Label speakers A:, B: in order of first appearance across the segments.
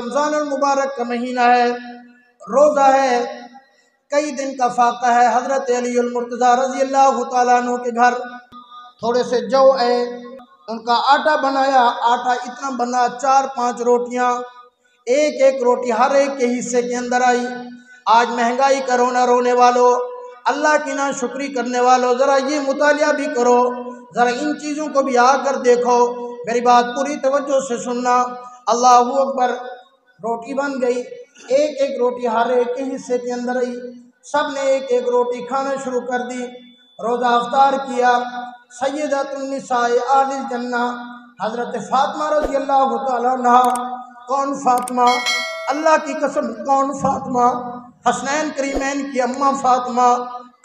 A: रमज़ान मुबारक का महीना है, रोज़ा है, कई दिन का फाका है। हज़रत अली मुर्तज़ा रज़ी अल्लाह तआला अन्हु के घर थोड़े से जौ है, उनका आटा बनाया। आटा इतना बना, 4-5 रोटियां, एक एक रोटी हर एक के हिस्से के अंदर आई। आज महंगाई का रोना रोने वालों, अल्लाह की ना शुक्री करने वालों, ज़रा ये मुतालिया भी करो, ज़रा इन चीज़ों को भी आकर देखो। मेरी बात पूरी तवज्जो से सुनना। अल्लाहू अकबर। रोटी बन गई, एक एक रोटी हर एक के हिस्से के अंदर आई। सब ने एक एक रोटी खाना शुरू कर दी। रोज़ा अफ्तार किया। सय्यदतुन निसाए आलिल जन्ना हज़रत फ़ातिमा रज़ी अल्लाह तआला अन्हा। कौन फ़ातिमा? अल्लाह की कसम, कौन फ़ातिमा? हसनैन करीमैन की अम्मा फ़ातिमा।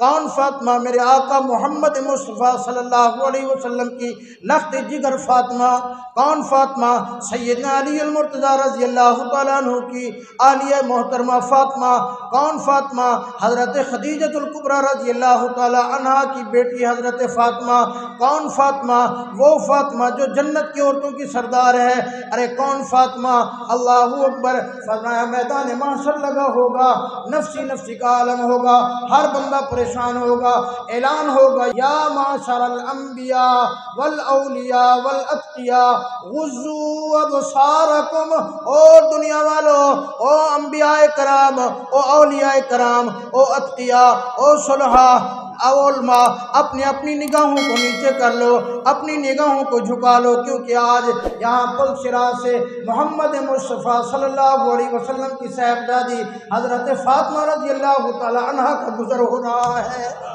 A: कौन फ़ातिमा? मेरे आका मोहम्मद मुस्तफ़ा सल्लल्लाहु अलैहि वसल्लम की लख्त जिगर फ़ातिमा। कौन फ़ातिमा? सैयदना अली मुर्तज़ा रज़ी अल्लाह तआला अन्हु की आलिया मोहतरमा फ़ातिमा। कौन फ़ातिमा? हज़रत खदीजतुल कुबरा रज़ी अल्लाह तआला अन्हा की बेटी हज़रत फ़ातिमा। कौन फ़ातिमा? वो फ़ातिमा जो जन्नत की औरतों की सरदार है। अरे कौन फ़ातिमा? अल्लाहू अकबर। फरमाया मैदान महशर लगा होगा, नफ्सी नफ्सी का आलम होगा, हर बंदा परेशान होगा, ऐलान होगा, या माशरल अंबिया वल औलिया वल अत्किया गुज़्ज़ू अबसारकुम। ओ दुनिया वालों, ओ अंबियाए कराम, ओ औलियाए कराम, ओ अत्किया, ओ सुलहा, उलमा, अपनी अपनी निगाहों को नीचे कर लो, अपनी निगाहों को झुका लो, क्योंकि आज यहाँ पुलसिरा से मोहम्मद मुस्तफ़ा सल्लल्लाहु अलैहि वसल्लम की साहिबजादी हज़रत फ़ातिमा रज़ी अल्लाह तआला अन्हा का गुज़र हो रहा है।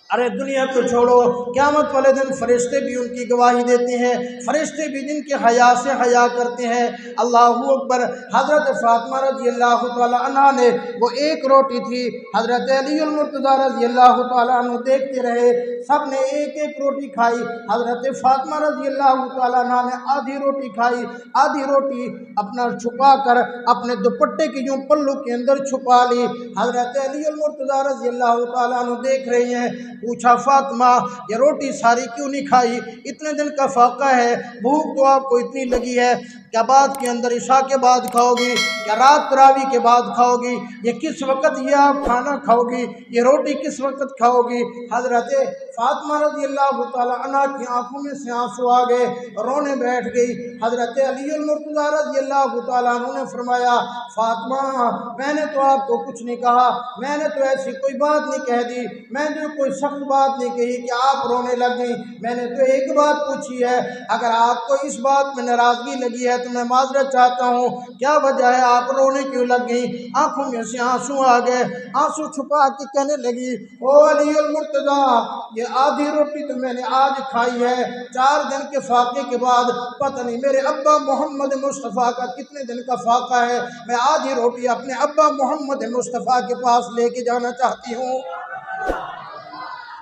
A: अरे दुनिया को छोड़ो, क़यामत वाले दिन फरिश्ते भी उनकी गवाही देते हैं, फरिश्ते भी जिनके हया से हया करते हैं। अल्लाहू अकबर। हज़रत फ़ातिमा रज़ी अल्लाह तआला अन्हा ने वो एक रोटी थी, हज़रत अली मुर्तज़ा रज़ी अल्लाह तआला अन्हु देखते रहे, सब ने एक एक रोटी खाई। हज़रत फ़ातिमा रज़ी अल्लाह तआला अन्हा ने आधी रोटी खाई, आधी रोटी अपना छुपा कर अपने दुपट्टे की यूँ पल्लू के अंदर छुपा ली। हज़रत अली मुर्तज़ा रज़ी अल्लाह तआला अन्हु देख रही हैं। पूछा फ़ातिमा, ये रोटी सारी क्यों नहीं खाई? इतने दिन का फाका है, भूख तो आपको इतनी लगी है, क्या बाद के अंदर इशा के बाद खाओगी, क्या रात तरावी के बाद खाओगी, ये किस वक़्त ये आप खाना खाओगी, ये रोटी किस वक़्त खाओगी? हज़रत फ़ातिमा रज़ी अल्लाह तआला अन्हा की आंखों में से आंसू आ गए, रोने बैठ गई। हज़रत अली मुर्तज़ा रज़ी अल्लाह तआला अन्हु ने फरमाया, फ़ातिमा मैंने तो आपको कुछ नहीं कहा, मैंने तो ऐसी कोई बात नहीं कह दी, मैंने कोई सख्त बात नहीं कही कि आप रोने लग गई। मैंने तो एक बात पूछी है, अगर आपको इस बात में नाराज़गी लगी है तो मैं माजरत चाहता हूँ, क्या वजह है, आप रोने क्यों लग गई? आंखों में से आंसू आ गए, आंसू छुपा के कहने लगी, ओ अली मुर्तज़ा, ये आधी रोटी तो मैंने आज खाई है, 4 दिन के फाके के बाद, पता नहीं मेरे अब्बा मोहम्मद मुस्तफ़ा का कितने दिन का फाका है, मैं आधी रोटी अपने अब्बा मोहम्मद मुस्तफ़ा के पास लेके जाना चाहती हूँ।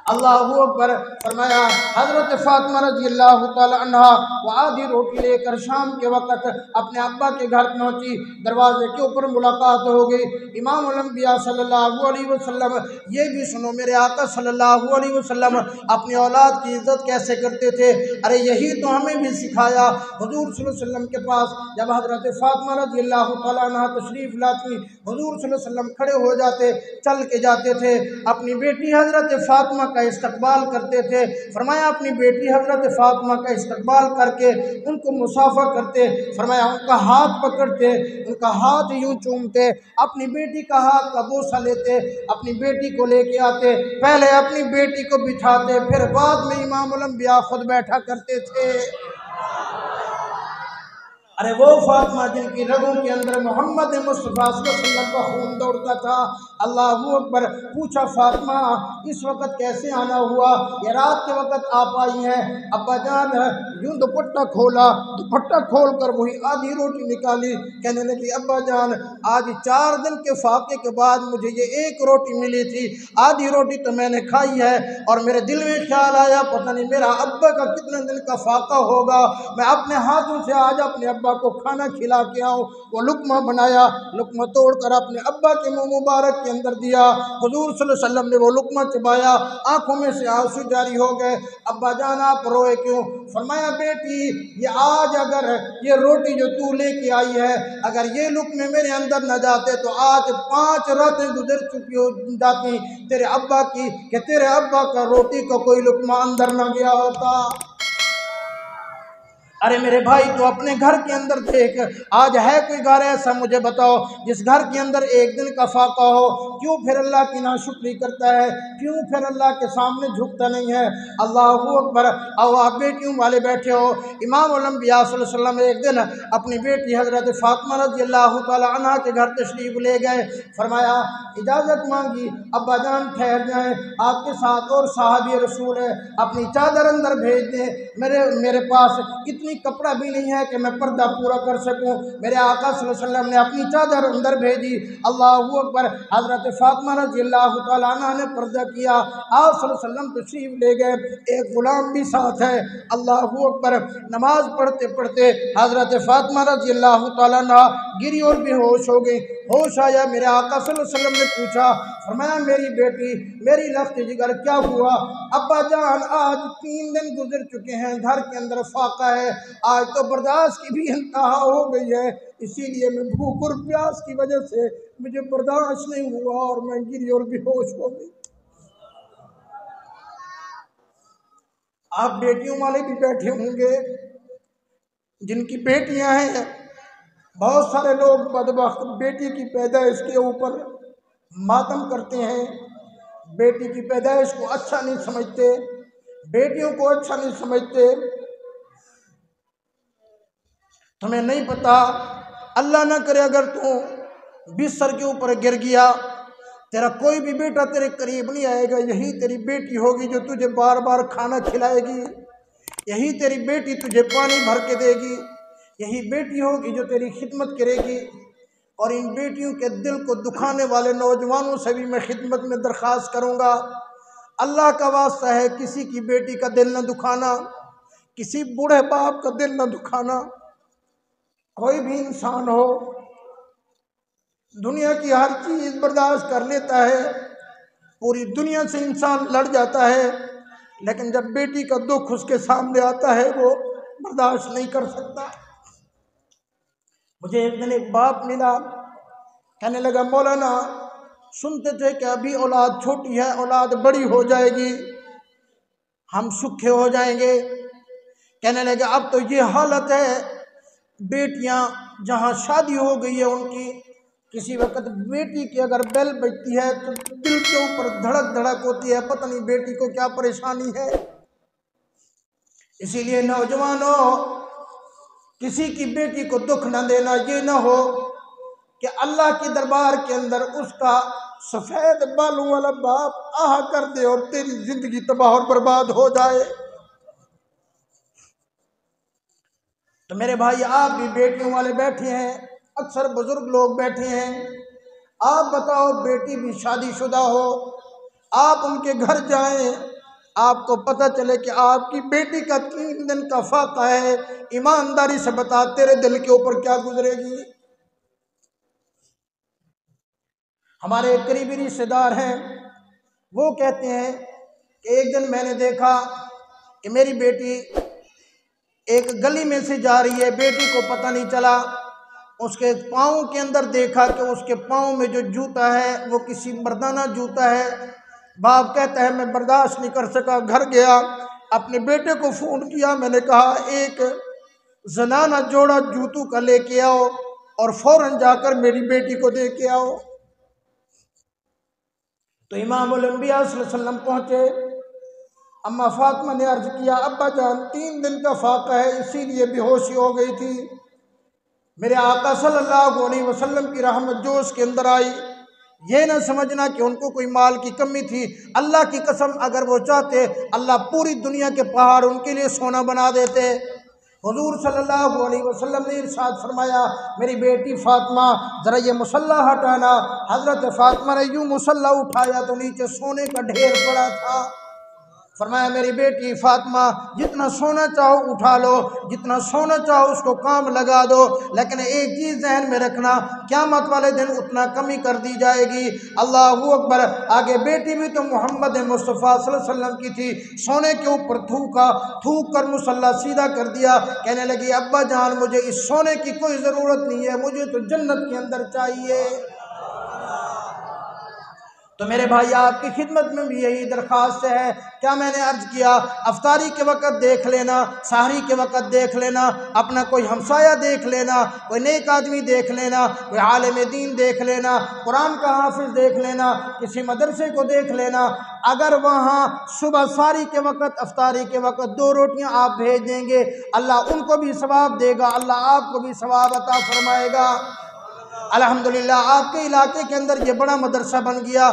A: अल्लाहू अकबर। फरमाया हज़रत फ़ातिमा रज़ी अल्लाह तआला अन्हा वो आधी रोटी लेकर शाम के वक़्त अपने अब्बा के घर पहुँची। दरवाजे के ऊपर मुलाकात हो गई। इमामुल अंबिया सल्लल्लाहु अलैहि वसल्लम, ये भी सुनो मेरे आका सल्लल्लाहु अलैहि वसल्लम अपनी औलाद की इज़्ज़त कैसे करते थे। अरे यही तो हमें भी सिखाया। हुज़ूर सल्लल्लाहु अलैहि वसल्लम के पास जब हज़रत फ़ातिमा रज़ी अल्लाह तआला अन्हा तशरीफ़ लाती, हुज़ूर सल्लल्लाहु अलैहि वसल्लम खड़े हो जाते, चल के जाते थे, अपनी बेटी हज़रत फ़ातिमा का इस्तकबाल करते थे। फरमाया अपनी बेटी हज़रत फ़ातिमा का इस्तकबाल करके उनको मुसाफ़ा करते। फरमाया उनका हाथ पकड़ते, उनका हाथ यूँ चूमते, अपनी बेटी का हाथ का बोसा लेते, अपनी बेटी को लेके आते, पहले अपनी बेटी को बिठाते, फिर बाद में इमामुल अंबिया खुद बैठा करते थे। अरे वो फातिमा जिनकी रगों के अंदर मोहम्मद मुस्तफ़ा सल्लल्लाहु अलैहि वसल्लम का खून दौड़ता था। अल्लाहू अकबर। पूछा फातिमा इस वक़्त कैसे आना हुआ? ये रात के वक़्त आप आई हैं। अब्बा जान यूँ दुपट्टा खोला, दुपट्टा खोल कर वही आधी रोटी निकाली, कहने लगी अब्बा जान आज 4 दिन के फाके के बाद मुझे ये एक रोटी मिली थी, आधी रोटी तो मैंने खाई है और मेरे दिल में ख्याल आया पता नहीं मेरा अब्बा का कितने दिन का फाका होगा, मैं अपने हाथों से आज अपने अब्बा अब्बा को खाना खिला के आओ। वो लुकमा बनाया, लुकमा तोड़कर अपने अब्बा के मुंह मुबारक के अंदर दिया। हुजूर सल्लल्लाहु अलैहि वसल्लम ने वो लुकमा चबाया, आंखों में से आंसू जारी हो गए। अब्बा जान आप रोए क्यों? फरमाया बेटी ये आज अगर ये रोटी जो तू लेके आई है, अगर ये लुकमे मेरे अंदर न जाते तो आज 5 रातें गुजर चुकी हो जाती तेरे अब्बा की, कि तेरे अब्बा का रोटी का कोई लुकमा अंदर न गया होता। अरे मेरे भाई तो अपने घर के अंदर देख, आज है कोई घर ऐसा मुझे बताओ जिस घर के अंदर एक दिन का फाका हो? क्यों फिर अल्लाह की नाशुक्री करता है? क्यों फिर अल्लाह के सामने झुकता नहीं है? अल्लाहू अकबर। आओ आप बेटियों वाले बैठे हो। इमाम अंबिया सल्लल्लाहु अलैहि वसल्लम एक दिन अपनी बेटी हज़रत फातिमा रज़ियल्लाहु तआला अन्हा के घर तशरीफ ले गए। फरमाया इजाज़त मांगी, अब्बा जान ठहर जाएं, आपके साथ और साहबी रसूल है, अपनी चादर अंदर भेज दें। मेरे पास इतनी कपड़ा भी नहीं है कि मैं पर्दा पूरा कर सकूं। मेरे आका सल्लल्लाहु अलैहि वसल्लम ने अपनी चादर अंदर भेजी। अल्लाहू अकबर। हज़रत फातिमा रज़ियल्लाहु तआला अन्हा ने पर्दा किया, आप सल्लल्लाहु अलैहि वसल्लम तशरीफ ले गए, एक गुलाम भी साथ है। अल्लाहू अकबर। नमाज पढ़ते पढ़ते हज़रत फातिमा रज़ियल्लाहु तआला अन्हा गिरी और बेहोश हो गई। होश आया, मेरे आका सल्लल्लाहु अलैहि वसल्लम ने पूछा, फरमाया मेरी बेटी, मेरी लफ्त जिगर क्या हुआ? अब्बा जान आज 3 दिन गुजर चुके हैं, घर के अंदर फाका है, आज तो बर्दाश्त की भी इंतहा हो गई है, इसीलिए मैं भूख और प्यास की वजह से मुझे बर्दाश्त नहीं हुआ और मैं गिरी और बेहोश हो गई। आप बेटियों वाले भी बैठे होंगे जिनकी बेटियां हैं, बहुत सारे लोग बदबख्त बेटी की पैदाइश के ऊपर मातम करते हैं, बेटी की पैदाइश को अच्छा नहीं समझते, बेटियों को अच्छा नहीं समझते। तुम्हें नहीं पता, अल्लाह ना करे अगर तू बिस्तर के ऊपर गिर गया, तेरा कोई भी बेटा तेरे करीब नहीं आएगा। यही तेरी बेटी होगी जो तुझे बार बार खाना खिलाएगी, यही तेरी बेटी तुझे पानी भर के देगी, यही बेटी होगी जो तेरी खिदमत करेगी। और इन बेटियों के दिल को दुखाने वाले नौजवानों से भी मैं खिदमत में दरख्वास्त करूँगा, अल्लाह का वास्ता है किसी की बेटी का दिल न दुखाना, किसी बूढ़े बाप का दिल न दुखाना। कोई भी इंसान हो, दुनिया की हर चीज़ बर्दाश्त कर लेता है, पूरी दुनिया से इंसान लड़ जाता है, लेकिन जब बेटी का दुख उसके सामने आता है वो बर्दाश्त नहीं कर सकता। मुझे एक दिन एक बाप मिला, कहने लगा मौलाना सुनते थे कि अभी औलाद छोटी है, औलाद बड़ी हो जाएगी, हम सूखे हो जाएंगे। कहने लगे अब तो ये हालत है, बेटियां जहां शादी हो गई है उनकी, किसी वक्त बेटी की अगर बेल बजती है तो दिल के ऊपर धड़क धड़क होती है, पता नहीं बेटी को क्या परेशानी है। इसीलिए नौजवानों, किसी की बेटी को दुख न देना, ये ना हो कि अल्लाह के दरबार के अंदर उसका सफ़ेद बालों वाला बाप आह कर दे और तेरी जिंदगी तबाह और बर्बाद हो जाए। तो मेरे भाई आप भी बेटियों वाले बैठे हैं, अक्सर बुजुर्ग लोग बैठे हैं, आप बताओ बेटी भी शादीशुदा हो, आप उनके घर जाएं, आपको पता चले कि आपकी बेटी का 3 दिन का फाका है, ईमानदारी से बता तेरे दिल के ऊपर क्या गुजरेगी। हमारे एक करीबी रिश्तेदार हैं, वो कहते हैं कि एक दिन मैंने देखा कि मेरी बेटी एक गली में से जा रही है, बेटी को पता नहीं चला, उसके पाँव के अंदर देखा कि उसके पाँव में जो जूता है वो किसी मर्दाना जूता है। बाप कहता है मैं बर्दाश्त नहीं कर सका, घर गया, अपने बेटे को फ़ोन किया, मैंने कहा एक जनाना जोड़ा जूतों का लेके आओ और फ़ौरन जाकर मेरी बेटी को दे के आओ। तो इमाम अंबिया सल्लल्लाहु अलैहि वसल्लम पहुँचे। अम्मा फातिमा ने अर्ज़ किया अब्बा जान 3 दिन का फाका है, इसीलिए बेहोशी हो गई थी। मेरे आका सल्लल्लाहु अलैहि वसल्लम की रहमत जो उसके अंदर आई, ये ना समझना कि उनको कोई माल की कमी थी। अल्लाह की कसम अगर वो चाहते अल्लाह पूरी दुनिया के पहाड़ उनके लिए सोना बना देते। हुजूर सल्लल्लाहु अलैहि वसल्लम ने इरशाद फरमाया मेरी बेटी फातिमा ज़रा ये मुसल्ला हटाना। हज़रत फातिमा ने यूँ मुसल्ला उठाया तो नीचे सोने का ढेर पड़ा था। फरमाया मेरी बेटी फातिमा, जितना सोना चाहो उठा लो, जितना सोना चाहो उसको काम लगा दो, लेकिन एक चीज़ जहन में रखना, क़यामत वाले दिन उतना कमी कर दी जाएगी। अल्लाहू अकबर। आगे बेटी भी तो मोहम्मद मुस्तफ़ा सल्लल्लाहु अलैहि वसल्लम की थी, सोने के ऊपर थूक कर मुसल्ला सीधा कर दिया। कहने लगी अब्बा जान, मुझे इस सोने की कोई ज़रूरत नहीं है, मुझे तो जन्नत के अंदर चाहिए। तो मेरे भाई आपकी खिदमत में भी यही दरख्वास्त है। क्या मैंने अर्ज किया, अफ्तारी के वक़्त देख लेना, सहरी के वक़्त देख लेना, अपना कोई हमसाया देख लेना, कोई नेक आदमी देख लेना, कोई आलिम दीन देख लेना, कुरान का हाफिज़ देख लेना, किसी मदरसे को देख लेना। अगर वहाँ सुबह सारी के वक़्त, अफ्तारी के वक़्त 2 रोटियाँ आप भेज देंगे, अल्लाह उनको भी सवाब देगा, अल्लाह आपको भी सवाब अता फरमाएगा। अल्हम्दुलिल्लाह आपके इलाके के अंदर ये बड़ा मदरसा बन गया।